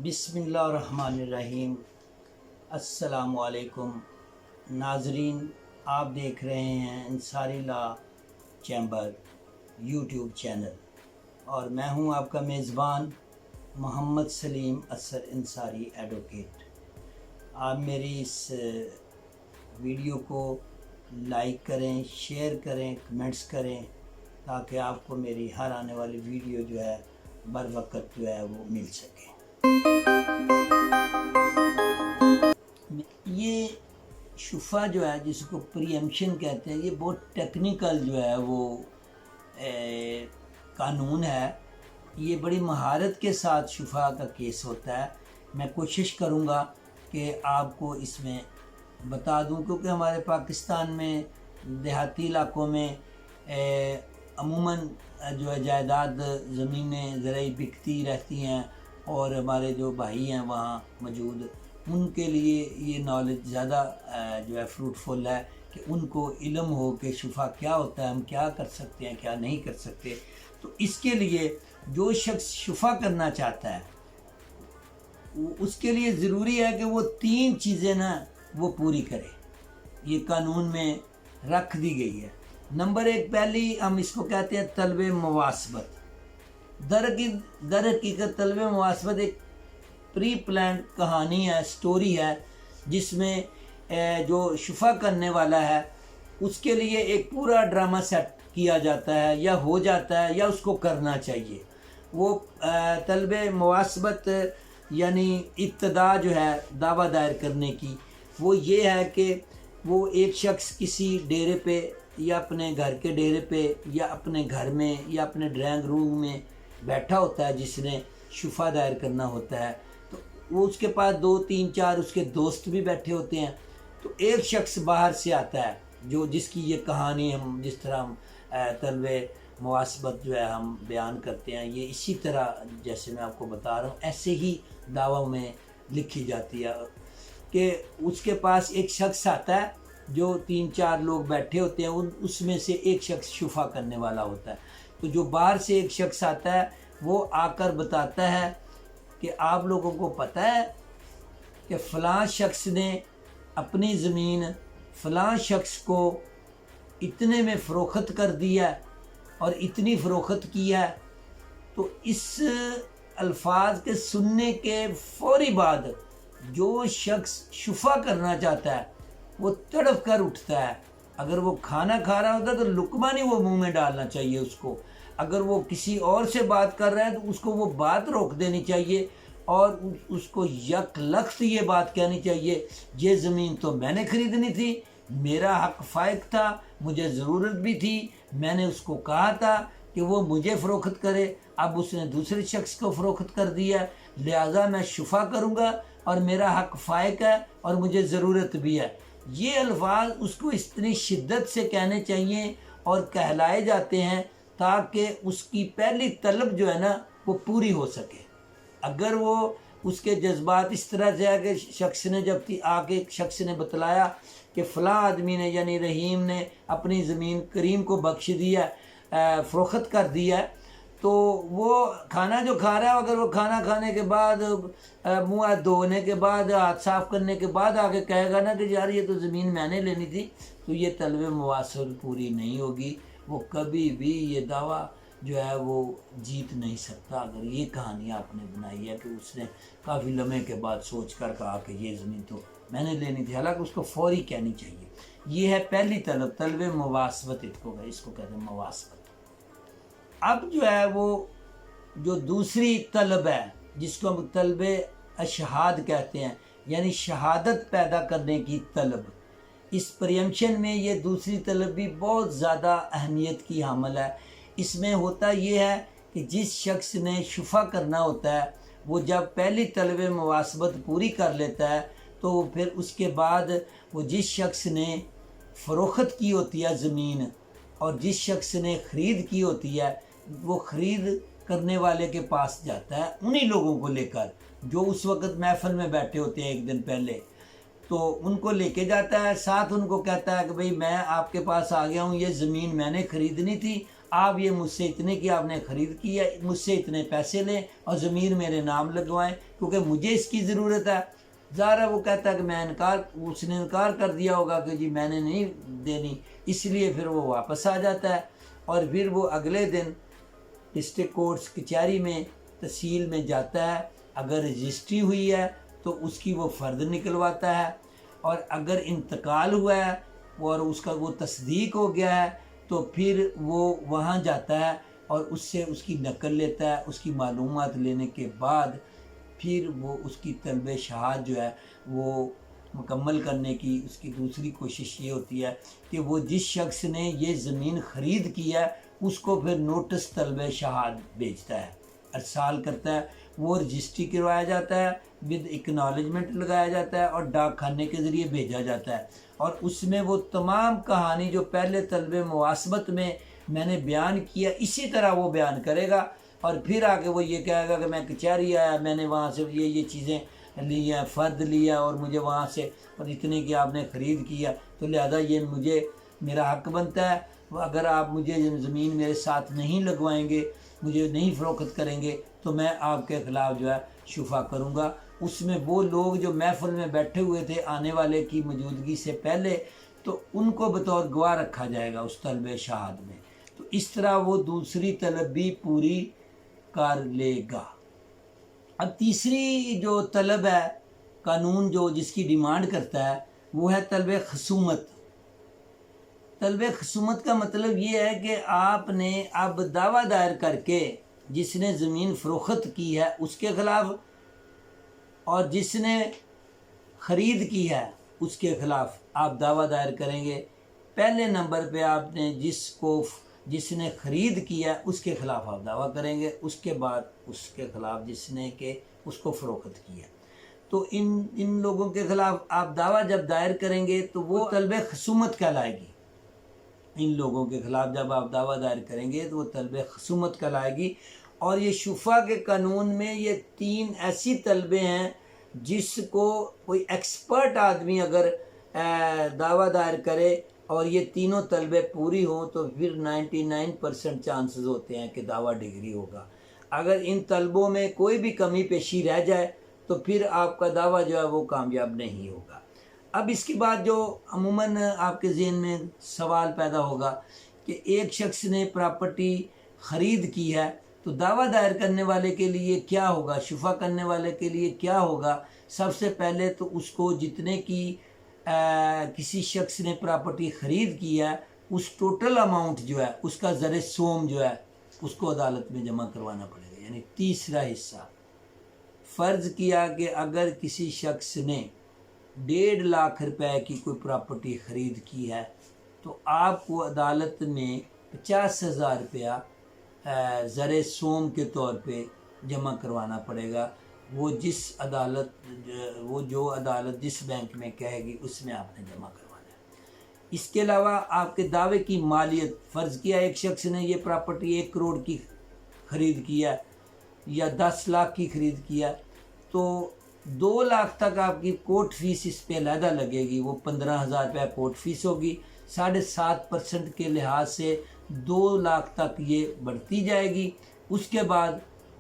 بسم اللہ الرحمن الرحیم۔ السلام علیکم ناظرین، آپ دیکھ رہے ہیں انصاری لا چیمبر یوٹیوب چینل، اور میں ہوں آپ کا میزبان محمد سلیم اثر انصاری ایڈوکیٹ۔ آپ میری اس ویڈیو کو لائک کریں، شیئر کریں، کمنٹس کریں، تاکہ آپ کو میری ہر آنے والی ویڈیو جو ہے بر وقت جو ہے وہ مل سکے۔ یہ شفا جو ہے، جس کو پریمپشن کہتے ہیں، یہ بہت ٹیکنیکل جو ہے وہ قانون ہے۔ یہ بڑی مہارت کے ساتھ شفا کا کیس ہوتا ہے۔ میں کوشش کروں گا کہ آپ کو اس میں بتا دوں، کیونکہ ہمارے پاکستان میں دیہاتی علاقوں میں عموماً جو ہے جائیداد زمینیں زرعی بکتی رہتی ہیں، اور ہمارے جو بھائی ہیں وہاں موجود، ان کے لیے یہ نالج زیادہ جو ہے فروٹفل ہے کہ ان کو علم ہو کہ شفا کیا ہوتا ہے، ہم کیا کر سکتے ہیں، کیا نہیں کر سکتے۔ تو اس کے لیے جو شخص شفا کرنا چاہتا ہے، اس کے لیے ضروری ہے کہ وہ 3 چیزیں وہ پوری کرے۔ یہ قانون میں رکھ دی گئی ہے۔ نمبر 1، پہلی ہم اس کو کہتے ہیں طلب مواسبت۔ در حقیقت طلب مواسبت ایک پری پلانڈ کہانی ہے، سٹوری ہے، جس میں جو شفا کرنے والا ہے اس کے لیے ایک پورا ڈرامہ سیٹ کیا جاتا ہے، یا ہو جاتا ہے، یا اس کو کرنا چاہیے۔ وہ طلب مواسبت یعنی ابتدا جو ہے دعویٰ دائر کرنے کی، وہ یہ ہے کہ وہ ایک شخص کسی ڈیرے پہ، یا اپنے گھر کے ڈیرے پہ، یا اپنے گھر میں، یا اپنے ڈرائنگ روم میں بیٹھا ہوتا ہے، جس نے شفا دائر کرنا ہوتا ہے۔ تو وہ اس کے پاس 2 3 4 اس کے دوست بھی بیٹھے ہوتے ہیں۔ تو ایک شخص باہر سے آتا ہے، جس کی یہ کہانی ہم جس طرح ہم طلب مواسبت جو ہے ہم بیان کرتے ہیں، یہ اسی طرح جیسے میں آپ کو بتا رہا ہوں ایسے ہی دعویٰ میں لکھی جاتی ہے کہ اس کے پاس ایک شخص آتا ہے، جو 3 4 لوگ بیٹھے ہوتے ہیں، اس میں سے ایک شخص شفا کرنے والا ہوتا ہے۔ تو جو باہر سے ایک شخص آتا ہے، وہ آ کر بتاتا ہے کہ آپ لوگوں کو پتہ ہے کہ فلاں شخص نے اپنی زمین فلاں شخص کو اتنے میں فروخت کر دیا اور اتنی فروخت کی ہے۔ تو اس الفاظ کے سننے کے فوری بعد جو شخص شفا کرنا چاہتا ہے وہ تڑپ کر اٹھتا ہے۔ اگر وہ کھانا کھا رہا ہوتا ہے تو لقمہ نہیں وہ منہ میں ڈالنا چاہیے اس کو۔ اگر وہ کسی اور سے بات کر رہا ہے تو اس کو وہ بات روک دینی چاہیے، اور اس کو یک لخت یہ بات کہنی چاہیے، یہ زمین تو میں نے خریدنی تھی، میرا حق فائق تھا، مجھے ضرورت بھی تھی، میں نے اس کو کہا تھا کہ وہ مجھے فروخت کرے، اب اس نے دوسرے شخص کو فروخت کر دیا، لہٰذا میں شفا کروں گا، اور میرا حق فائق ہے، اور مجھے ضرورت بھی ہے۔ یہ الفاظ اس کو اتنی شدت سے کہنے چاہیے اور کہلائے جاتے ہیں تاکہ اس کی پہلی طلب جو ہے وہ پوری ہو سکے۔ اگر وہ اس کے جذبات اس طرح سے ہے کہ شخص نے جب آ کے شخص نے بتلایا کہ فلاں آدمی نے یعنی رحیم نے اپنی زمین کریم کو بخش دیا، فروخت کر دیا، تو وہ کھانا جو کھا رہا ہے، اگر وہ کھانا کھانے کے بعد منہ ہاتھ دھونے کے بعد، ہاتھ صاف کرنے کے بعد آگے کہے گا کہ یار یہ تو زمین میں نے لینی تھی، تو یہ طلب مواسبت پوری نہیں ہوگی۔ وہ کبھی بھی یہ دعویٰ جو ہے وہ جیت نہیں سکتا۔ اگر یہ کہانی آپ نے بنائی ہے کہ اس نے کافی لمحے کے بعد سوچ کر کہا کہ یہ زمین تو میں نے لینی تھی، حالانکہ اس کو فوری کہنی چاہیے۔ یہ ہے پہلی طلب مواسبت، اس کو کہتے ہیں مواسبت۔ اب جو ہے وہ جو دوسری طلب ہے، جس کو ہم طلب اشہاد کہتے ہیں، یعنی شہادت پیدا کرنے کی طلب، اس پریمپشن میں یہ دوسری طلب بھی بہت زیادہ اہمیت کی حامل ہے۔ اس میں ہوتا یہ ہے کہ جس شخص نے شفا کرنا ہوتا ہے، وہ جب پہلی طلب مواسبت پوری کر لیتا ہے، تو پھر اس کے بعد وہ جس شخص نے فروخت کی ہوتی ہے زمین، اور جس شخص نے خرید کی ہوتی ہے، وہ خرید کرنے والے کے پاس جاتا ہے، انہی لوگوں کو لے کر جو اس وقت محفل میں بیٹھے ہوتے ہیں ایک دن پہلے، تو ان کو لے کے جاتا ہے، ساتھ ان کو کہتا ہے کہ بھئی میں آپ کے پاس آ گیا ہوں، یہ زمین میں نے خریدنی تھی، آپ یہ مجھ سے اتنے کی آپ نے خرید کی ہے، مجھ سے اتنے پیسے لیں اور ضمیر میرے نام لگوائیں کیونکہ مجھے اس کی ضرورت ہے۔ ظاہر ہے وہ کہتا ہے کہ اس نے انکار کر دیا ہوگا کہ جی میں نے نہیں دینی، اس لیے پھر وہ واپس آ جاتا ہے اور پھر وہ اگلے دن ڈسٹرکٹ کورٹس کچہری میں تحصیل میں جاتا ہے۔ اگر رجسٹری ہوئی ہے تو اس کی وہ فرد نکلواتا ہے، اور اگر انتقال ہوا ہے اور اس کا وہ تصدیق ہو گیا ہے تو پھر وہ وہاں جاتا ہے اور اس سے اس کی نقل لیتا ہے۔ اس کی معلومات لینے کے بعد پھر وہ اس کی طلب شہادت جو ہے وہ مکمل کرنے کی اس کی دوسری کوشش یہ ہوتی ہے کہ وہ جس شخص نے یہ زمین خرید کی ہے اس کو پھر نوٹس طلب شہادت بھیجتا ہے، ارسال کرتا ہے، وہ رجسٹری کروایا جاتا ہے، ود اکنالجمنٹ لگایا جاتا ہے اور ڈاک خانے کے ذریعے بھیجا جاتا ہے، اور اس میں وہ تمام کہانی جو پہلے طلب مواسبت میں نے بیان کیا اسی طرح وہ بیان کرے گا، اور پھر آگے وہ یہ کہے گا کہ میں کچہری آیا، میں نے وہاں سے یہ چیزیں لی ہیں، فرد لیا اور مجھے وہاں سے اتنے کی آپ نے خرید کیا، تو لہذا یہ مجھے میرا حق بنتا ہے، اگر آپ مجھے زمین میرے ساتھ نہیں لگوائیں گے، مجھے نہیں فروخت کریں گے تو میں آپ کے خلاف جو ہے شفا کروں گا۔ اس میں وہ لوگ جو محفل میں بیٹھے ہوئے تھے آنے والے کی موجودگی سے پہلے، تو ان کو بطور گواہ رکھا جائے گا اس طلب شہادت میں، تو اس طرح وہ دوسری طلب بھی پوری کر لے گا۔ اب تیسری جو طلب ہے قانون جو جس کی ڈیمانڈ کرتا ہے وہ ہے طلب خصومت۔ طلب خصومت کا مطلب یہ ہے کہ آپ نے اب دعویٰ دائر کر کے جس نے زمین فروخت کی ہے اس کے خلاف اور جس نے خرید کی ہے اس کے خلاف آپ دعویٰ دائر کریں گے۔ پہلے نمبر پہ آپ نے جس نے خرید کیا اس کے خلاف آپ دعویٰ کریں گے، اس کے بعد اس کے خلاف جس نے کہ اس کو فروخت کیا، تو ان لوگوں کے خلاف آپ دعویٰ جب دائر کریں گے تو وہ طلب خصومت کہلائے گی۔ ان لوگوں کے خلاف جب آپ دعویٰ دائر کریں گے تو وہ طلب خصومت کہلائے گی۔ اور یہ شفا کے قانون میں یہ 3 ایسی طلبیں ہیں جس کو کوئی ایکسپرٹ آدمی اگر دعویٰ دائر کرے اور یہ تینوں طلبیں پوری ہوں تو پھر 99% چانسز ہوتے ہیں کہ دعویٰ ڈگری ہوگا۔ اگر ان طلبوں میں کوئی بھی کمی پیشی رہ جائے تو پھر آپ کا دعویٰ جو ہے وہ کامیاب نہیں ہوگا۔ اب اس کے بعد جو عموماً آپ کے ذہن میں سوال پیدا ہوگا کہ ایک شخص نے پراپرٹی خرید کی ہے تو دعویٰ دائر کرنے والے کے لیے کیا ہوگا، شفا کرنے والے کے لیے کیا ہوگا؟ سب سے پہلے تو اس کو جتنے کی کسی شخص نے پراپرٹی خرید کی ہے اس ٹوٹل اماؤنٹ جو ہے اس کا زر سوم جو ہے اس کو عدالت میں جمع کروانا پڑے گا، یعنی تیسرا حصہ۔ فرض کیا کہ اگر کسی شخص نے 1.5 لاکھ روپے کی کوئی پراپرٹی خرید کی ہے تو آپ کو عدالت میں 50,000 روپیہ زر سوم کے طور پہ جمع کروانا پڑے گا، وہ جو عدالت جس بینک میں کہے گی اس میں آپ نے جمع کروانا ہے۔ اس کے علاوہ آپ کے دعوے کی مالیت، فرض کیا ایک شخص نے یہ پراپرٹی 1 کروڑ کی خرید کیا یا 10 لاکھ کی خرید کیا تو 2 لاکھ تک آپ کی کورٹ فیس اس پہ علیحدہ لگے گی، وہ 15,000 روپے کورٹ فیس ہوگی، 7.5% کے لحاظ سے 2 لاکھ تک یہ بڑھتی جائے گی۔ اس کے بعد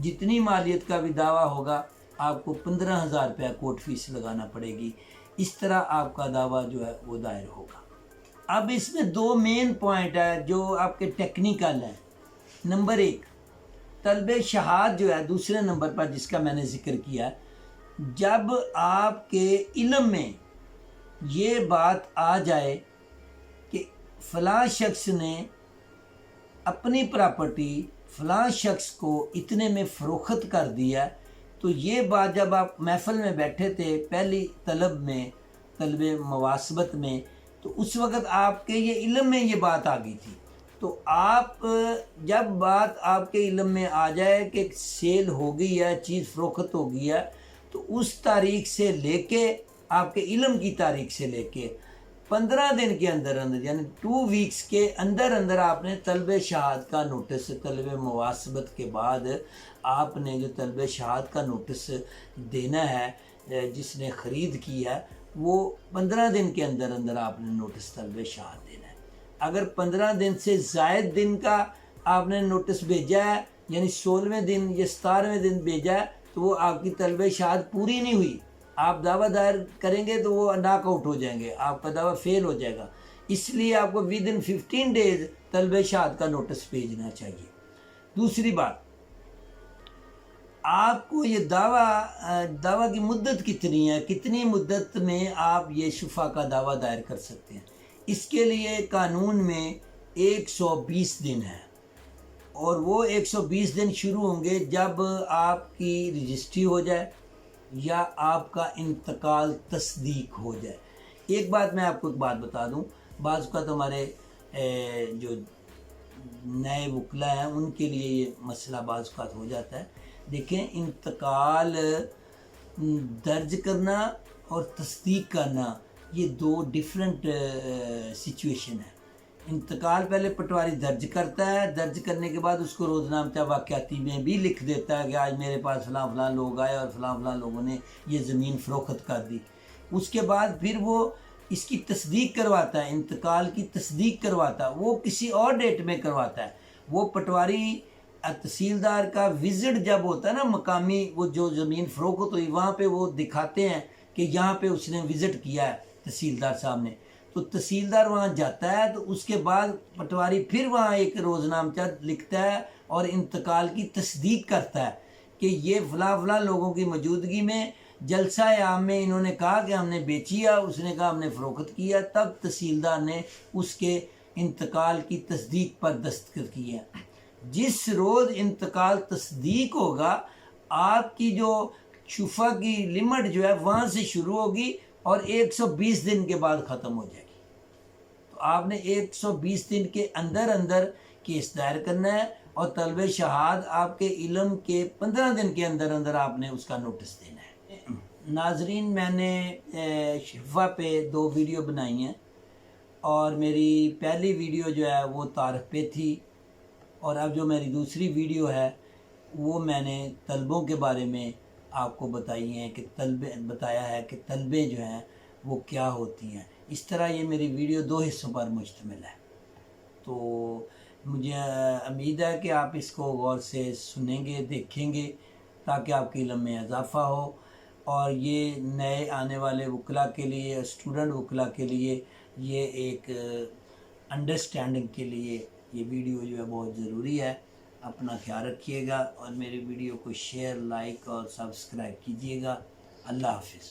جتنی مالیت کا بھی دعویٰ ہوگا آپ کو 15,000 روپے کورٹ فیس لگانا پڑے گی۔ اس طرح آپ کا دعویٰ جو ہے وہ دائر ہوگا۔ اب اس میں 2 مین پوائنٹ ہے جو آپ کے ٹیکنیکل ہیں۔ نمبر 1 طلب شہادت جو ہے دوسرے نمبر پر جس کا میں نے ذکر کیا، جب آپ کے علم میں یہ بات آ جائے کہ فلاں شخص نے اپنی پراپرٹی فلاں شخص کو اتنے میں فروخت کر دیا، تو یہ بات جب آپ محفل میں بیٹھے تھے پہلی طلب میں طلب مواسبت میں، تو اس وقت آپ کے یہ علم میں یہ بات آ گئی تھی، تو آپ جب بات آپ کے علم میں آ جائے کہ سیل ہو گئی ہے، چیز فروخت ہو گئی ہے، تو اس تاریخ سے لے کے آپ کے علم کی تاریخ سے لے کے 15 دن کے اندر یعنی 2 ویکس کے اندر آپ نے طلب شہادت کا نوٹس، طلب مواسبت کے بعد آپ نے جو طلب شہادت کا نوٹس دینا ہے جس نے خرید کی ہے، وہ 15 دن کے اندر آپ نے نوٹس طلب شہادت دینا ہے۔ اگر 15 دن سے زائد دن کا آپ نے نوٹس بھیجا ہے یعنی 16ویں دن یا 17ویں دن بھیجا ہے تو وہ آپ کی طلب شہادت پوری نہیں ہوئی، آپ دعویٰ دائر کریں گے تو وہ ناک آؤٹ ہو جائیں گے، آپ کا دعویٰ فیل ہو جائے گا، اس لیے آپ کو ود ان 15 ڈیز طلب شہادت کا نوٹس بھیجنا چاہیے۔ دوسری بات، آپ کو یہ دعویٰ کی مدت کتنی ہے، کتنی مدت میں آپ یہ شفا کا دعویٰ دائر کر سکتے ہیں؟ اس کے لیے قانون میں 120 دن ہے، اور وہ 120 دن شروع ہوں گے جب آپ کی رجسٹری ہو جائے یا آپ کا انتقال تصدیق ہو جائے۔ ایک بات میں آپ کو ایک بات بتا دوں، بعض اوقات ہمارے جو نئے وکلا ہیں ان کے لیے یہ مسئلہ بعض اوقات ہو جاتا ہے۔ دیکھیں، انتقال درج کرنا اور تصدیق کرنا یہ دو ڈیفرنٹ سچویشن ہے۔ انتقال پہلے پٹواری درج کرتا ہے، درج کرنے کے بعد اس کو روزنامہ واقعاتی میں بھی لکھ دیتا ہے کہ آج میرے پاس فلاں فلاں لوگ آئے اور فلاں فلاں لوگوں نے یہ زمین فروخت کر دی۔ اس کے بعد پھر وہ اس کی تصدیق کرواتا ہے، انتقال کی تصدیق کرواتا ہے، وہ کسی اور ڈیٹ میں کرواتا ہے۔ وہ پٹواری تحصیلدار کا وزٹ جب ہوتا ہے نا، مقامی وہ جو زمین فروخت ہوئی وہاں پہ وہ دکھاتے ہیں کہ یہاں پہ اس نے وزٹ کیا ہے تحصیلدار صاحب نے، تو تحصیلدار وہاں جاتا ہے تو اس کے بعد پٹواری پھر وہاں ایک روزنامہ لکھتا ہے اور انتقال کی تصدیق کرتا ہے کہ یہ فلاں فلاں لوگوں کی موجودگی میں جلسہ عام میں انہوں نے کہا کہ ہم نے بیچی ہے، اس نے کہا ہم نے فروخت کیا، تب تحصیلدار نے اس کے انتقال کی تصدیق پر دستخط کیا۔ جس روز انتقال تصدیق ہوگا آپ کی جو شفا کی لمٹ جو ہے وہاں سے شروع ہوگی اور 120 دن کے بعد ختم ہو جائے گی۔ تو آپ نے 120 دن کے اندر اندر کیس دائر کرنا ہے، اور طلب شہادت آپ کے علم کے 15 دن کے اندر اندر آپ نے اس کا نوٹس دینا ہے۔ ناظرین، میں نے شفا پہ 2 ویڈیو بنائی ہیں، اور میری پہلی ویڈیو جو ہے وہ تعارف پہ تھی، اور اب جو میری دوسری ویڈیو ہے وہ میں نے طلبوں کے بارے میں آپ کو بتائی ہیں کہ بتایا ہے کہ طلبیں جو ہیں وہ کیا ہوتی ہیں۔ اس طرح یہ میری ویڈیو 2 حصوں پر مشتمل ہے، تو مجھے امید ہے کہ آپ اس کو غور سے سنیں گے، دیکھیں گے، تاکہ آپ کے علم میں اضافہ ہو، اور یہ نئے آنے والے وکلا کے لیے، اسٹوڈنٹ وکلا کے لیے یہ ایک انڈرسٹینڈنگ کے لیے یہ ویڈیو جو ہے بہت ضروری ہے۔ اپنا خیال رکھیے گا، اور میری ویڈیو کو شیئر، لائک اور سبسکرائب کیجیے گا۔ اللہ حافظ۔